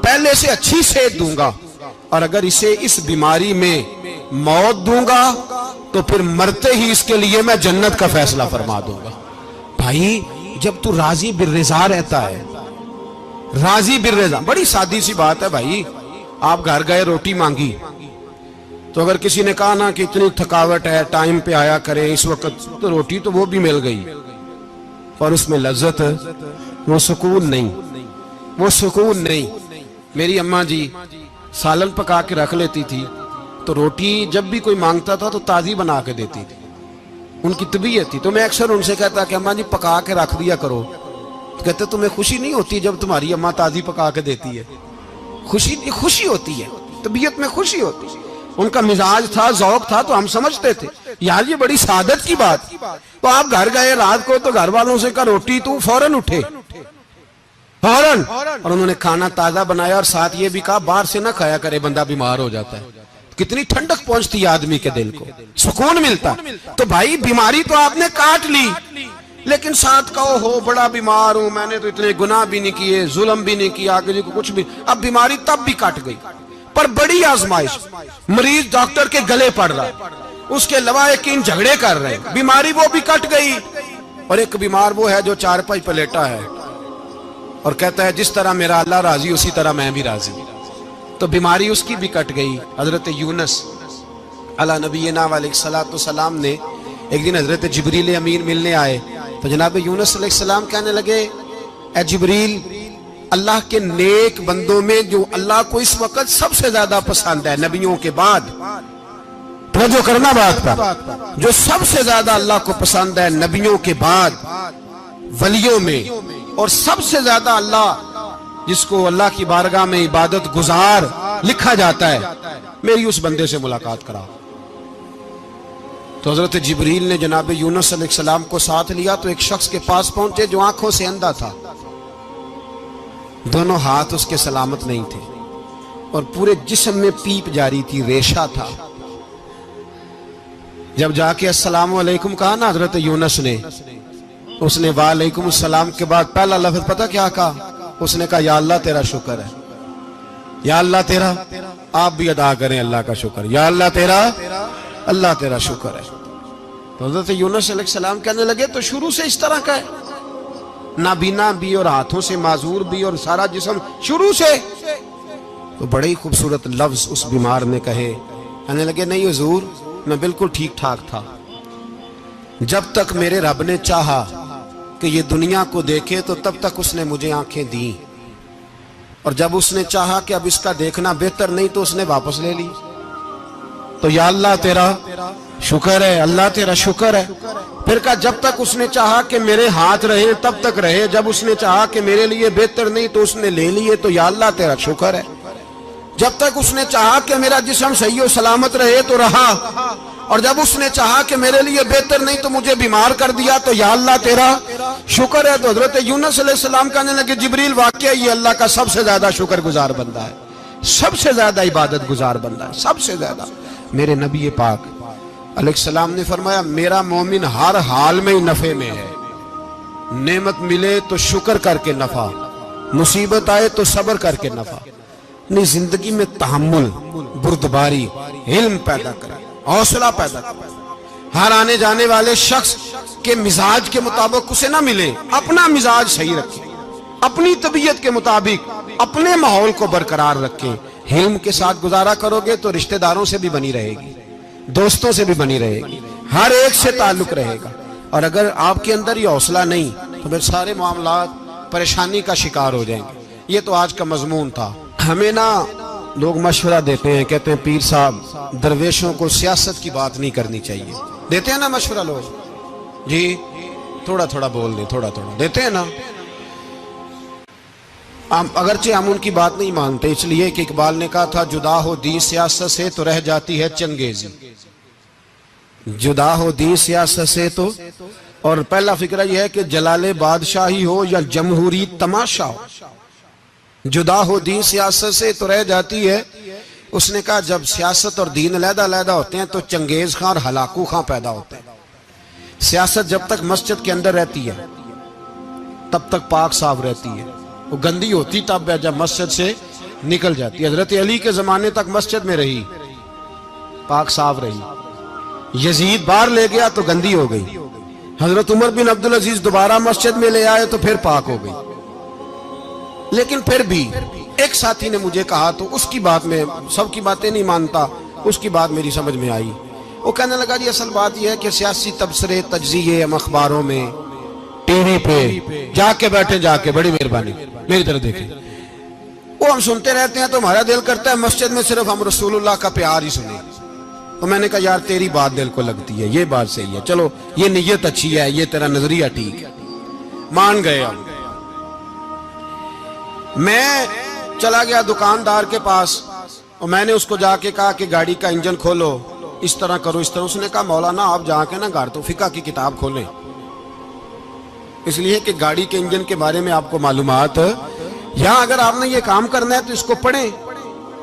پہلے سے اچھی صحت دوں گا، اور اگر اسے اس بیماری میں موت دوں گا تو پھر مرتے ہی اس کے لیے میں جنت کا فیصلہ فرما دوں گا۔ بھائی جب تو راضی بالرضا رہتا ہے، راضی بالرضا، بڑی سادی سی بات ہے بھائی، آپ گھر گئے روٹی مانگی تو اگر کسی نے کہا نا کہ اتنی تھکاوٹ ہے ٹائم پہ آیا کرے اس وقت، تو روٹی تو وہ بھی مل گئی اور اس میں لذت، وہ سکون نہیں، وہ سکون نہیں۔ میری اماں جی سالن پکا کے رکھ لیتی تھی تو روٹی جب بھی کوئی مانگتا تھا تو تازی بنا کے دیتی تھی، ان کی طبیعت تھی۔ تو میں اکثر ان سے کہتا کہ اماں جی پکا کے رکھ دیا کرو، کہتے تمہیں خوشی نہیں ہوتی جب تمہاری اماں تازی پکا کے دیتی ہے؟ خوشی ہوتی ہے، طبیعت میں خوشی ہوتی ہے۔ ان کا مزاج تھا، ذوق تھا، تو ہم سمجھتے تھے یار یہ بڑی سعادت کی بات۔ تو آپ گھر گئے رات کو تو گھر والوں سے کہا روٹی، تو فوراً اٹھے، فوراً، اور انہوں نے کھانا تازہ بنایا اور ساتھ یہ بھی کہا باہر سے نہ کھایا کرے بندہ بیمار ہو جاتا ہے۔ کتنی ٹھنڈک پہنچتی ہے آدمی کے دل کو، سکون ملتا۔ تو بھائی بیماری تو آپ نے کاٹ لی، لیکن ساتھ کہو ہو بڑا بیمار ہوں، میں نے تو اتنے گناہ بھی نہیں کیے، ظلم بھی نہیں کیا، کسی کو کچھ بھی، اب بیماری تب بھی کٹ گئی۔ پر بڑی آزمائش، مریض ڈاکٹر کے گلے پڑ رہا ہے، اس کے لواحقین جھگڑے کر رہے ہیں، بیماری وہ بھی کٹ گئی۔ اور ایک بیمار وہ ہے جو چارپائی پہ لیٹا ہے اور کہتا ہے جس طرح میرا اللہ راضی اسی طرح میں بھی راضی، تو بیماری اس کی بھی کٹ گئی۔ حضرت یونس علی نبینا علیہ الصلوۃ والسلام نے ایک دن حضرت جبریل امین ملنے آئے تو جناب یونس علیہ السلام کہنے لگے اے جبریل اللہ کے نیک بندوں میں جو اللہ کو اس وقت سب سے زیادہ پسند ہے نبیوں کے بعد، توجہ کرنا بات پر، جو سب سے زیادہ اللہ کو پسند ہے نبیوں کے بعد ولیوں میں، اور سب سے زیادہ اللہ جس کو اللہ کی بارگاہ میں عبادت گزار لکھا جاتا ہے، میری اس بندے سے ملاقات کرا۔ تو حضرت جبریل نے جناب یونس علیہ السلام کو ساتھ لیا تو ایک شخص کے پاس پہنچے جو آنکھوں سے اندھا تھا، دونوں ہاتھ اس کے سلامت نہیں تھے اور پورے جسم میں پیپ جاری تھی، ریشہ تھا۔ جب جا کے السلام علیکم کہا نا حضرت یونس نے، اس نے وعلیکم السلام کے بعد پہلا لفظ پتہ کیا کہا؟ اس نے کہا یا اللہ تیرا شکر ہے، یا اللہ تیرا، آپ بھی ادا کریں اللہ کا شکر، یا اللہ تیرا، اللہ تیرا شکر ہے۔ تو حضرت یونس علیہ السلام کہنے لگے تو شروع سے اس طرح کا ہے، نابینا بھی اور ہاتھوں سے معذور بھی اور سارا جسم شروع سے؟ تو بڑے ہی خوبصورت لفظ اس بیمار نے کہے، کہنے لگے نہیں حضور میں بالکل ٹھیک ٹھاک تھا، جب تک میرے رب نے چاہا کہ یہ دنیا کو دیکھے تو تب تک اس نے مجھے آنکھیں دیں، اور جب اس نے چاہا کہ اب اس کا دیکھنا بہتر نہیں تو اس نے واپس لے لی۔ تو یا اللہ تیرا شکر ہے، اللہ تیرا شکر ہے۔ پھر کہا جب تک اس نے چاہا کہ میرے ہاتھ رہے تب تک رہے، جب اس نے چاہا کہ میرے لیے بہتر نہیں تو اس نے لے لیے، تو یا اللہ تیرا شکر ہے۔ جب تک اس نے چاہا کہ میرا جسم صحیح و سلامت رہے تو رہا، اور جب اس نے چاہا کہ میرے لیے بہتر نہیں تو مجھے بیمار کر دیا، تو یا اللہ تیرا شکر ہے۔ تو حضرت یونس علیہ السلام کہنے لگے جبریل واقعہ یہ اللہ کا سب سے زیادہ شکر گزار بندہ ہے، سب سے زیادہ عبادت گزار بندہ ہے، سب سے زیادہ۔ میرے نبی پاک علیہ السلام نے فرمایا میرا مومن ہر حال میں نفع میں ہے، نعمت ملے تو شکر کر کے نفع، مصیبت آئے تو صبر کر کے نفع، اپنی زندگی میں تحمل، بردباری، علم پیدا کرے، حوصلہ پیدا کرے۔ ہر آنے جانے والے شخص کے مزاج کے مطابق اسے نہ ملے، اپنا مزاج صحیح رکھے، اپنی طبیعت کے مطابق اپنے ماحول کو برقرار رکھیں۔ علم کے ساتھ گزارا کرو گے تو رشتہ داروں سے بھی بنی رہے گی، دوستوں سے بھی بنی رہے گی، ہر ایک سے تعلق رہے گا۔ اور اگر آپ کے اندر یہ حوصلہ نہیں تو پھر سارے معاملات پریشانی کا شکار ہو جائیں گے۔ یہ تو آج کا مضمون تھا۔ ہمیں نا لوگ مشورہ دیتے ہیں، کہتے ہیں پیر صاحب درویشوں کو سیاست کی بات نہیں کرنی چاہیے، دیتے ہیں نا مشورہ لوگ؟ جی تھوڑا تھوڑا بول دیں، تھوڑا تھوڑا دیتے ہیں نا۔ اگرچہ ہم ان کی بات نہیں مانتے، اس لیے کہ اقبال نے کہا تھا جدا ہو دین سیاست سے تو رہ جاتی ہے چنگیزی، جدا ہو دین سیاست سے تو، اور پہلا فکرہ یہ ہے کہ جلال بادشاہی ہو یا جمہوری تماشا ہو، جدا ہو دین سیاست سے تو رہ جاتی ہے۔ اس نے کہا جب سیاست اور دین علیحدہ علیحدہ ہوتے ہیں تو چنگیز خان اور ہلاکو خان پیدا ہوتے ہیں۔ سیاست جب تک مسجد کے اندر رہتی ہے تب تک پاک صاف رہتی ہے، وہ گندی ہوتی تب جب مسجد سے نکل جاتی ہے۔ حضرت علی کے زمانے تک مسجد میں رہی، پاک صاف رہی، یزید باہر لے گیا تو گندی ہو گئی، حضرت عمر بن عبدالعزیز دوبارہ مسجد میں لے آئے تو پھر پاک ہو گئی۔ لیکن پھر بھی ایک ساتھی نے مجھے کہا تو اس کی بات میں، سب کی باتیں نہیں مانتا، اس کی بات میری سمجھ میں آئی۔ وہ کہنے لگا جی اصل بات یہ ہے کہ سیاسی تبصرے تجزیے ہم اخباروں میں ٹی وی پہ جا کے بیٹھے، جا کے بڑی مہربانی میری طرف دیکھیں، وہ ہم سنتے رہتے ہیں تو ہمارا دل کرتا ہے مسجد میں صرف ہم رسول اللہ کا پیار ہی سنیں۔ تو میں نے کہا یار تیری بات دل کو لگتی ہے، یہ بات صحیح ہے، چلو یہ نیت اچھی ہے، یہ تیرا نظریہ ٹھیک ہے، مان گئے ہم۔ میں چلا گیا دکاندار کے پاس اور میں نے اس کو جا کے کہا کہ گاڑی کا انجن کھولو، اس طرح کرو، اس طرح۔ اس نے کہا مولانا آپ جا کے نا گھر تو فقہ کی کتاب کھولیں، اس لیے کہ گاڑی کے انجن کے بارے میں آپ کو معلومات، یہاں اگر آپ نے یہ کام کرنا ہے تو اس کو پڑھیں،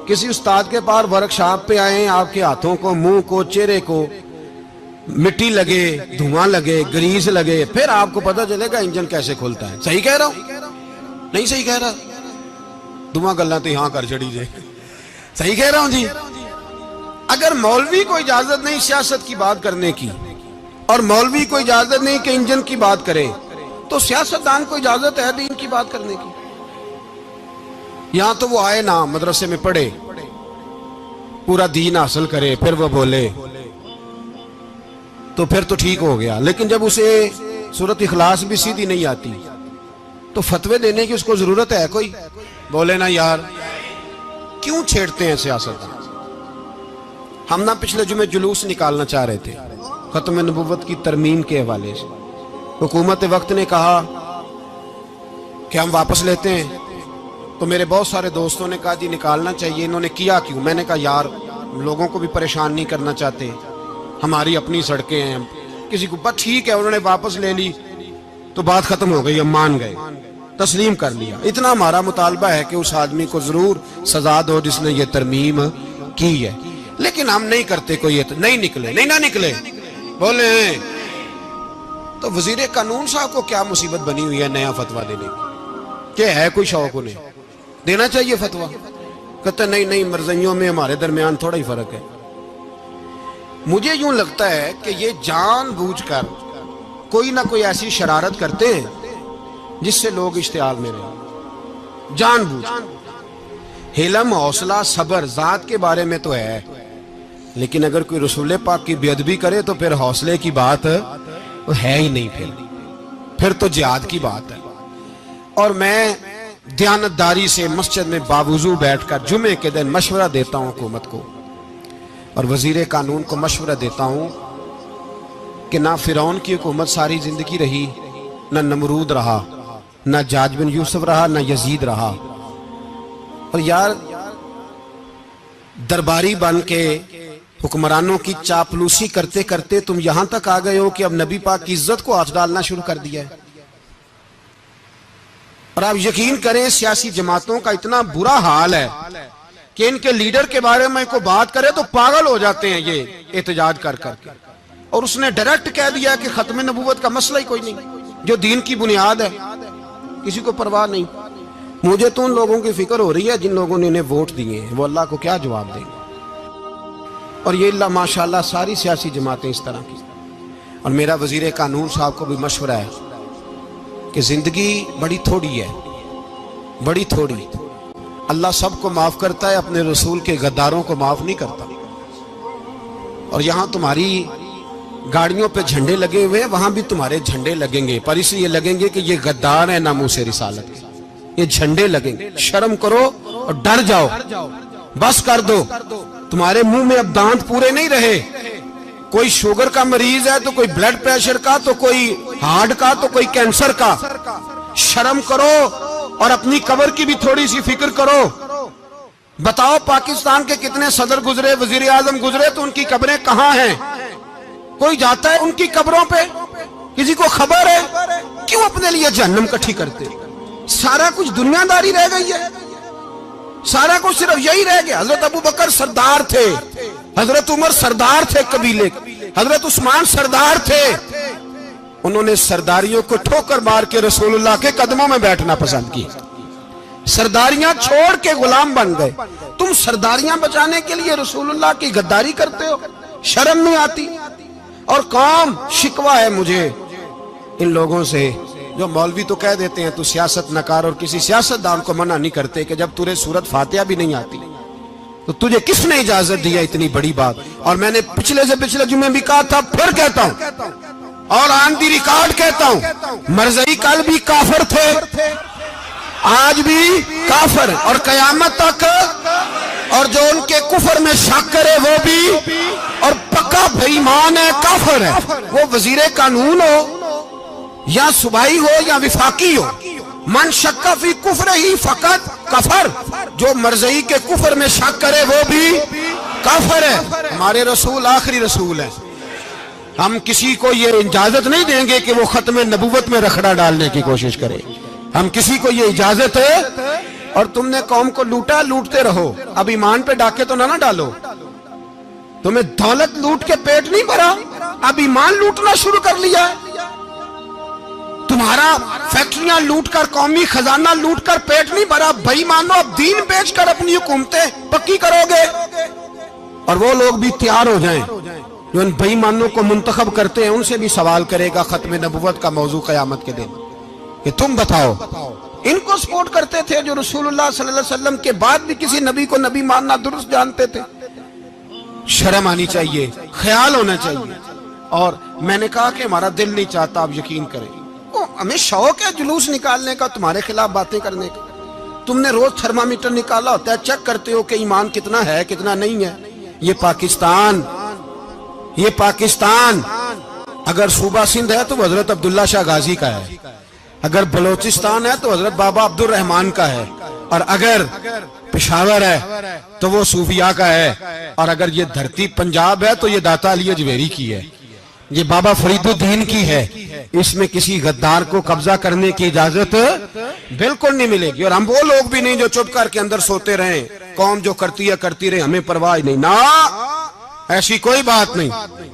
کسی استاد کے پاس ورکشاپ پہ آئیں، آپ کے ہاتھوں کو، منہ کو، چہرے کو مٹی لگے، دھواں لگے، گریس لگے، پھر آپ کو پتہ چلے گا انجن کیسے کھلتا ہے۔ صحیح کہہ رہا ہوں؟ نہیں صحیح کہہ رہا؟ دھواں گلنا تو یہاں کر چڑی جائے، صحیح کہہ رہا ہوں جی؟ اگر مولوی کو اجازت نہیں سیاست کی بات کرنے کی، اور مولوی کو اجازت نہیں کہ انجن کی بات کرے، تو سیاستدان کو اجازت ہے دین کی بات کرنے کی؟ یہاں تو وہ آئے نا مدرسے میں پڑھے، پورا دین حاصل کرے، پھر وہ بولے۔ تو پھر تو ٹھیک ہو گیا، لیکن جب اسے سورت اخلاص بھی سیدھی نہیں آتی تو فتوے دینے کی اس کو ضرورت ہے کوئی؟ بولے نا یار، کیوں چھیڑتے ہیں سیاست؟ ہم نہ پچھلے جمعے جلوس نکالنا چاہ رہے تھے ختم نبوت کی ترمیم کے حوالے سے، حکومت وقت نے کہا کہ ہم واپس لیتے ہیں، تو میرے بہت سارے دوستوں نے کہا جی نکالنا چاہیے، انہوں نے کیا کیوں؟ میں نے کہا یار لوگوں کو بھی پریشان نہیں کرنا چاہتے، ہماری اپنی سڑکیں ہیں، کسی کو بس ٹھیک ہے، انہوں نے واپس لے لی تو بات ختم ہو گئی، ہم مان گئے، تسلیم کر لیا۔ اتنا ہمارا مطالبہ ہے کہ اس آدمی کو ضرور سزا دو جس نے یہ ترمیم کی ہے، لیکن ہم نہیں کرتے، کوئی نہیں نکلے، نہیں نہ نکلے بولے ہیں۔ تو وزیر قانون صاحب کو کیا مصیبت بنی ہوئی ہے نیا فتویٰ دینے کی؟ کہ ہے کوئی شوق انہیں دینا چاہیے فتویٰ؟ کہتے نہیں مرضیوں میں ہمارے درمیان تھوڑا ہی فرق ہے۔ مجھے یوں لگتا ہے کہ یہ جان بوجھ کر کوئی نہ کوئی ایسی شرارت کرتے ہیں جس سے لوگ اشتعال میں رہیں، جان بوجھ۔ حلم، حوصلہ، صبر ذات کے بارے میں تو ہے، لیکن اگر کوئی رسول پاک کی بے ادبی کرے تو پھر حوصلے کی بات ہے ہی نہیں، پھر تو جہاد کی بات ہے۔ اور میں دیانتداری سے مسجد میں باوضو بیٹھ کر جمعے کے دن مشورہ دیتا ہوں حکومت کو اور وزیر قانون کو مشورہ دیتا ہوں کہ نہ فرعون کی حکومت ساری زندگی رہی، نہ نمرود رہا، نہ جاج بن یوسف رہا، نہ یزید رہا، اور یار درباری بن کے حکمرانوں کی چاپلوسی کرتے کرتے تم یہاں تک آ گئے ہو کہ اب نبی پاک کی عزت کو آنچ ڈالنا شروع کر دیا ہے۔ اور آپ یقین کریں سیاسی جماعتوں کا اتنا برا حال ہے کہ ان کے لیڈر کے بارے میں کوئی بات کرے تو پاگل ہو جاتے ہیں یہ احتجاج کر کر کے، اور اس نے ڈائریکٹ کہہ دیا کہ ختم نبوت کا مسئلہ ہی کوئی نہیں، جو دین کی بنیاد ہے، کسی کو پرواہ نہیں۔ مجھے تو ان لوگوں کی فکر ہو رہی ہے جن لوگوں نے انہیں ووٹ دیے ہیں، وہ اللہ کو کیا جواب دیں گے؟ اور یہ اللہ ماشاءاللہ ساری سیاسی جماعتیں اس طرح کی۔ اور میرا وزیر قانون صاحب کو بھی مشورہ ہے کہ زندگی بڑی تھوڑی ہے، بڑی تھوڑی، اللہ سب کو معاف کرتا ہے، اپنے رسول کے غداروں کو معاف نہیں کرتا۔ اور یہاں تمہاری گاڑیوں پہ جھنڈے لگے ہوئے ہیں، وہاں بھی تمہارے جھنڈے لگیں گے، پر اس لیے لگیں گے کہ یہ غدار ہیں ناموس رسالت کے، یہ جھنڈے لگیں گے۔ شرم کرو اور ڈر جاؤ، بس کر دو، تمہارے منہ میں اب دانت پورے نہیں رہے۔ کوئی شوگر کا مریض ہے تو کوئی بلڈ پریشر کا، تو کوئی ہارٹ کا، تو کوئی کینسر کا۔ شرم کرو اور اپنی قبر کی بھی تھوڑی سی فکر کرو۔ بتاؤ پاکستان کے کتنے صدر گزرے، وزیر اعظم گزرے، تو ان کی قبریں کہاں ہیں؟ کوئی جاتا ہے ان کی قبروں پہ؟ کسی کو خبر ہے؟ کیوں اپنے لیے جہنم کٹھی کرتے؟ سارا کچھ دنیا داری رہ گئی ہے، سارا کچھ صرف یہی رہ گیا۔ حضرت ابو بکر سردار تھے، حضرت عمر سردار تھے قبیلے، حضرت عثمان سردار تھے، انہوں نے سرداریوں کو ٹھوکر مار کے رسول اللہ کے قدموں میں بیٹھنا پسند کی، سرداریاں چھوڑ کے غلام بن گئے۔ تم سرداریاں بچانے کے لیے رسول اللہ کی غداری کرتے ہو، شرم نہیں آتی؟ اور قوم شکوہ ہے مجھے ان لوگوں سے جو مولوی تو کہہ دیتے ہیں تو سیاست نہ کر، اور کسی سیاست دان کو منع نہیں کرتے کہ جب تجھے سورت فاتحہ بھی نہیں آتی تو تجھے کس نے اجازت دیا اتنی بڑی بات؟ اور میں نے پچھلے سے پچھلے جمعے بھی کہا تھا، پھر کہتا ہوں اور آن دی ریکارڈ کہتا ہوں، مرزائی کل بھی کافر تھے، آج بھی کافر، اور قیامت تک، اور جو ان کے کفر میں شک کرے وہ بھی، اور پکا بے ایمان ہے، کافر ہے، وہ وزیر قانون ہو یا صوبائی ہو یا وفاقی ہو۔ من شک فی کفر ہی فقط کفر، جو مرزائی کے کفر میں شک کرے وہ بھی کافر ہے۔ ہمارے رسول آخری رسول ہے، ہم کسی کو یہ اجازت نہیں دیں گے کہ وہ ختم نبوت میں رکھڑا ڈالنے کی کوشش کرے، ہم کسی کو یہ اجازت ہے۔ اور تم نے قوم کو لوٹا، لوٹتے رہو، اب ایمان پہ ڈاکے تو نہ ڈالو۔ تمہیں دولت لوٹ کے پیٹ نہیں بھرا، اب ایمان لوٹنا شروع کر لیا ہے۔ تمہارا فیکٹریاں لوٹ کر، قومی خزانہ لوٹ کر پیٹ نہیں بھرا، بھائی مانو اب دین بیچ کر اپنی حکومتیں پکی کرو گے۔ اور وہ لوگ بھی تیار ہو جائیں جو ان بھائی مانوں کو منتخب کرتے ہیں، ان سے بھی سوال کرے گا ختم نبوت کا موضوع قیامت کے دن کہ تم بتاؤ، ان کو سپورٹ کرتے تھے جو رسول اللہ صلی اللہ علیہ وسلم کے بعد بھی کسی نبی کو نبی ماننا درست جانتے تھے۔ شرم آنی چاہیے، خیال ہونا چاہیے۔ اور میں نے کہا کہ ہمارا دل نہیں چاہتا، آپ یقین کریں، ہمیں شوق ہے جلوس نکالنے کا، تمہارے خلاف باتیں کرنے کا۔ تم نے روز تھرمامیٹر نکالا ہوتا ہے، چیک کرتے ہو کہ ایمان کتنا ہے کتنا نہیں ہے۔ یہ پاکستان اگر صوبہ سندھ ہے تو حضرت عبداللہ شاہ غازی کا ہے، اگر بلوچستان ہے تو حضرت بابا عبد الرحمان کا ہے، اور اگر پشاور ہے تو وہ صوفیاء کا ہے، اور اگر یہ دھرتی پنجاب ہے تو یہ داتا علی اجویری کی ہے، یہ بابا فرید الدین کی ہے۔ اس میں کسی غدار کو قبضہ کرنے کی اجازت بالکل نہیں ملے گی، اور ہم وہ لوگ بھی نہیں جو چپ کر کے اندر سوتے رہیں، قوم جو کرتی ہے کرتی رہے، ہمیں پرواہ نہیں، نہ ایسی کوئی بات نہیں۔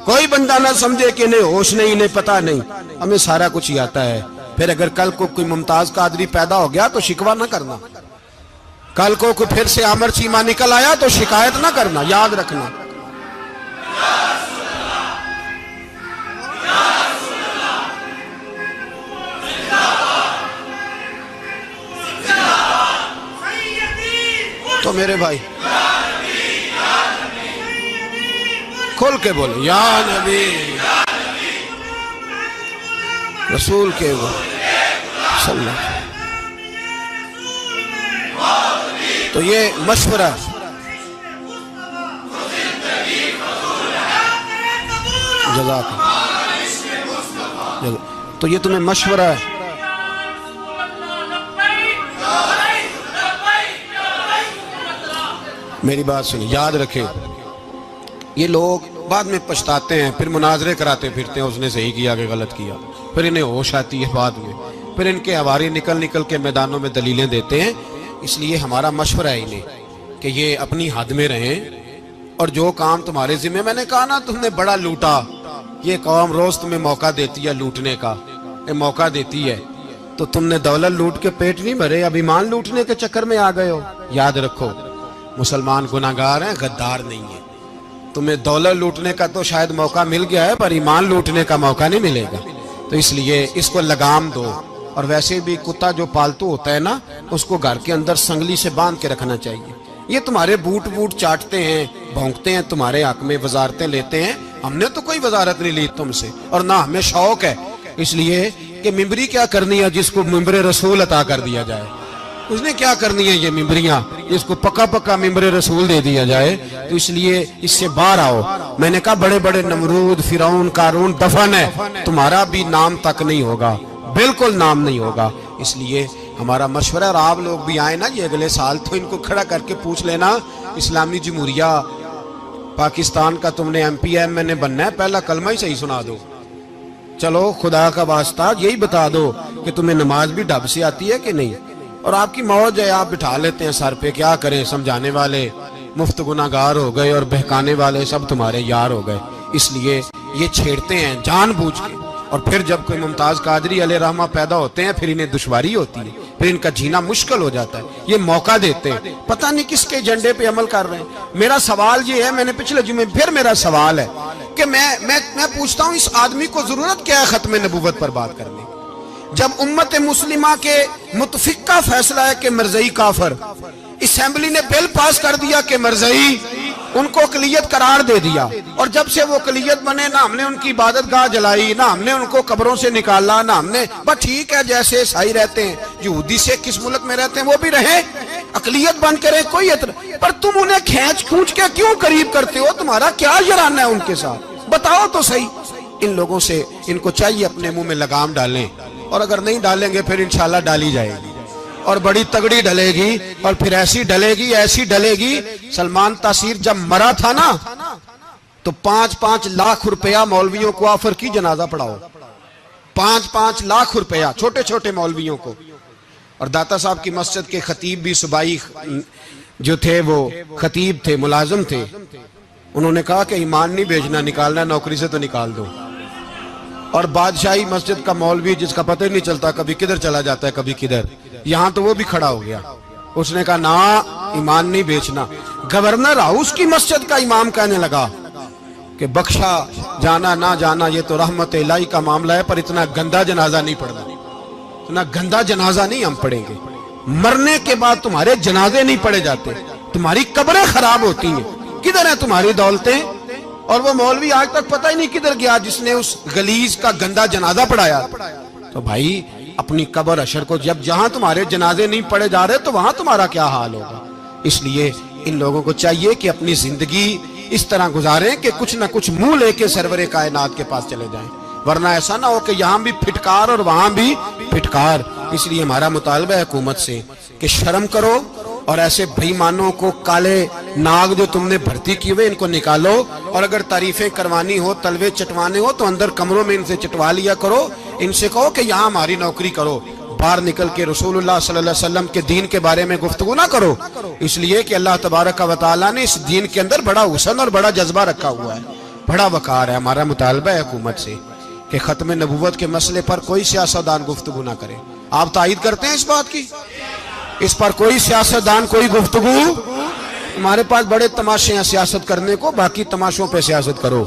کوئی بندہ نہ سمجھے کہ انہیں ہوش نہیں، انہیں پتہ نہیں، ہمیں سارا کچھ ہی آتا ہے۔ پھر اگر کل کو کوئی ممتاز قادری پیدا ہو گیا تو شکوہ نہ کرنا، کل کو کوئی پھر سے عامر چیمہ نکل آیا تو شکایت نہ کرنا، یاد رکھنا۔ تو میرے بھائی کھول کے بولے یا نبی رسول کے صلی اللہ علیہ وسلم۔ تو یہ مشورہ جزاک اللہ، تو یہ تمہیں مشورہ ہے۔ میری بات سنیں، یاد رکھیں، یہ لوگ بعد میں پچھتاتے ہیں، پھر مناظرے کراتے پھرتے ہیں، اس نے صحیح کیا کہ غلط کیا، پھر انہیں ہوش آتی ہے بعد میں، پھر ان کے ہواری نکل کے میدانوں میں دلیلیں دیتے ہیں۔ اس لیے ہمارا مشورہ ہے انہیں کہ یہ اپنی حد میں رہیں، اور جو کام تمہارے ذمہ، میں نے کہا نا تم نے بڑا لوٹا، یہ قوم روز تمہیں موقع دیتی ہے لوٹنے کا، یہ موقع دیتی ہے، تو تم نے دولت لوٹ کے پیٹ نہیں بھرے، اب ایمان لوٹنے کے چکر میں آ گئے ہو۔ یاد رکھو، مسلمان گناہگار ہیں، غدار نہیں ہیں۔ تمہیں دولت لوٹنے کا تو شاید موقع مل گیا ہے، پر ایمان لوٹنے کا موقع نہیں ملے گا، تو اس لیے اس کو لگام دو۔ اور ویسے بھی کتا جو پالتو ہوتا ہے نا، اس کو گھر کے اندر سنگلی سے باندھ کے رکھنا چاہیے۔ یہ تمہارے بوٹ چاٹتے ہیں، بھونکتے ہیں تمہارے حق میں، وزارتیں لیتے ہیں، ہم نے تو کوئی وزارت نہیں لی تم سے، اور نہ ہمیں شوق ہے، اس لیے کہ ممبری کیا کرنی ہے جس کو ممبر رسول عطا کر دیا جائے، اس نے کیا کرنی ہے یہ ممبریاں جس کو پکا ممبر رسول دے دیا جائے، تو اس لیے اس سے باہر آؤ۔ میں نے کہا بڑے بڑے نمرود، فرعون، قارون دفن ہے، تمہارا بھی نام تک نہیں ہوگا، بالکل نام نہیں ہوگا۔ اس لیے ہمارا مشورہ، اور آپ لوگ بھی آئے نا یہ اگلے سال، تو ان کو کھڑا کر کے پوچھ لینا، اسلامی جمہوریہ پاکستان کا تم نے MPM میں نے بننا ہے، پہلا کلمہ ہی صحیح سنا دو، چلو خدا کا واسطہ یہی بتا دو کہ تمہیں نماز بھی ڈھب سے آتی ہے کہ نہیں، اور آپ کی موج ہے، آپ بٹھا لیتے ہیں سر پہ، کیا کریں، سمجھانے والے مفت گناہگار ہو گئے اور بہکانے والے سب تمہارے یار ہو گئے۔ اس لیے یہ چھیڑتے ہیں جان بوجھ کے، اور پھر جب کوئی ممتاز قادری علیہ رحمہ پیدا ہوتے ہیں، پھر انہیں دشواری ہوتی ہے، پھر ان کا جینا مشکل ہو جاتا ہے، یہ موقع دیتے ہیں، پتہ نہیں کس کے ایجنڈے پہ عمل کر رہے ہیں۔ میرا سوال یہ ہے، میں نے پچھلے جمعے پھر میرا سوال ہے کہ میں پوچھتا ہوں، اس آدمی کو ضرورت کیا ہے ختم نبوت پر بات کرنے، جب امت مسلمہ کے متفق کا فیصلہ ہے کہ مرزائی کافر، اسمبلی نے بل پاس کر دیا کہ مرزائی، ان کو اقلیت قرار دے دیا، اور جب سے وہ اقلیت بنے، نہ ہم نے ان کی عبادت گاہ جلائی، نہ ہم نے ان کو قبروں سے نکالا، نہ ہم نے، بس ٹھیک ہے جیسے عیسائی رہتے ہیں، یہودی سے کس ملک میں رہتے ہیں وہ بھی رہیں، اقلیت بن کے رہیں، کوئی اعتراض، پر تم انہیں کھینچ کے کیوں قریب کرتے ہو؟ تمہارا کیا جرانہ ہے ان کے ساتھ؟ بتاؤ تو صحیح۔ ان لوگوں سے ان کو چاہیے اپنے منہ میں لگام ڈالیں، اور اگر نہیں ڈالیں گے پھر انشاءاللہ ڈالی جائے گی، اور بڑی تگڑی ڈلے گی، اور پھر ایسی ڈلے گی۔ سلمان تاثیر جب مرا تھا نا تو 5-5 لاکھ روپیہ مولویوں کو آفر کی جنازہ پڑھاؤ، 5-5 لاکھ روپیہ چھوٹے چھوٹے مولویوں کو۔ اور داتا صاحب کی مسجد کے خطیب بھی صوبائی جو تھے، وہ خطیب تھے، ملازم تھے، انہوں نے کہا کہ ایمان نہیں بیچنا، نکالنا نوکری سے تو نکال دو۔ اور بادشاہی مسجد کا مولوی جس کا پتہ ہی نہیں چلتا، کبھی کدھر چلا جاتا ہے کبھی کدھر، یہاں تو وہ بھی کھڑا ہو گیا، اس نے کہا نا ایمان نہیں بیچنا۔ گورنر ہاؤس کی مسجد کا امام کہنے لگا کہ بخشا جانا نہ جانا یہ تو رحمت الہی کا معاملہ ہے، پر اتنا گندا جنازہ نہیں پڑھنا، اتنا گندا جنازہ نہیں ہم پڑھیں گے، مرنے کے بعد تمہارے جنازے نہیں پڑھے جاتے، تمہاری قبریں خراب ہوتی ہیں، کدھر ہیں تمہاری دولتیں؟ اور وہ مولوی آج تک پتہ ہی نہیں کدھر گیا جس نے اس غلیظ کا گندا جنازہ پڑھایا. تو بھائی اپنی قبر اشر کو جب جہاں تمہارے جنازے نہیں پڑھے جا رہے تو وہاں تمہارا کیا حال ہوگا. اس لیے ان لوگوں کو چاہیے کہ اپنی زندگی اس طرح گزاریں کہ کچھ نہ کچھ منہ لے کے سرور کائنات کے پاس چلے جائیں، ورنہ ایسا نہ ہو کہ یہاں بھی پھٹکار اور وہاں بھی پھٹکار. اس لیے ہمارا مطالبہ ہے حکومت سے کہ شرم کرو اور ایسے بےایمانوں کو کالے ناگ جو تم نے بھرتی کیے ہوئے ان کو نکالو، اور اگر تعریفیں کروانی ہو تلوے چٹوانے ہو تو اندر کمروں میں ان سے چٹوا لیا کرو. ان سے کہو کہ یہاں ہماری نوکری کرو، باہر نکل کے رسول اللہ صلی اللہ علیہ وسلم کے دین کے بارے میں گفتگو نہ کرو. اس لیے کہ اللہ تبارک و تعالیٰ نے اس دین کے اندر بڑا حسن اور بڑا جذبہ رکھا ہوا ہے، بڑا وقار ہے. ہمارا مطالبہ ہے حکومت سے کہ ختم نبوت کے مسئلے پر کوئی سیاستدان گفتگو نہ کرے. آپ تائید کرتے ہیں اس بات کی؟ اس پر کوئی سیاستدان کوئی گفتگو. ہمارے پاس بڑے تماشے ہیں سیاست کرنے کو، باقی تماشوں پہ سیاست کرو.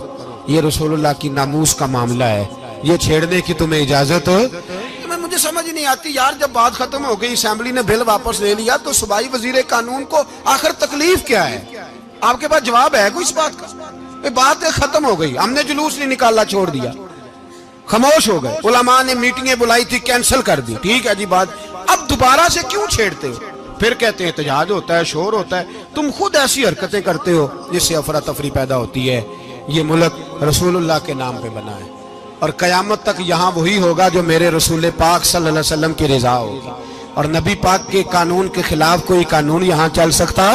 یہ رسول اللہ کی ناموس کا معاملہ ہے، یہ چھیڑنے کی تمہیں اجازت ہو؟ مجھے سمجھ نہیں آتی یار، جب بات ختم ہو گئی اسمبلی نے بل واپس لے لیا تو صوبائی وزیر قانون کو آخر تکلیف کیا ہے؟ آپ کے پاس جواب ہے کوئی اس بات کا؟ بات ختم ہو گئی، ہم نے جلوس نہیں نکالا، چھوڑ دیا، خاموش ہو گئے. علماء نے میٹنگیں بلائی تھی کینسل کر دی، ٹھیک ہے جی بات. اب دوبارہ سے کیوں چھیڑتے ہو؟ پھر کہتے ہیں احتجاج ہوتا ہے، شور ہوتا ہے. تم خود ایسی حرکتیں کرتے ہو جس سے افراتفری پیدا ہوتی ہے. یہ ملک رسول اللہ کے نام پہ بنا ہے اور قیامت تک یہاں وہی ہوگا جو میرے رسول پاک صلی اللہ علیہ وسلم کی رضا ہوگی، اور نبی پاک کے قانون کے خلاف کوئی قانون یہاں چل سکتا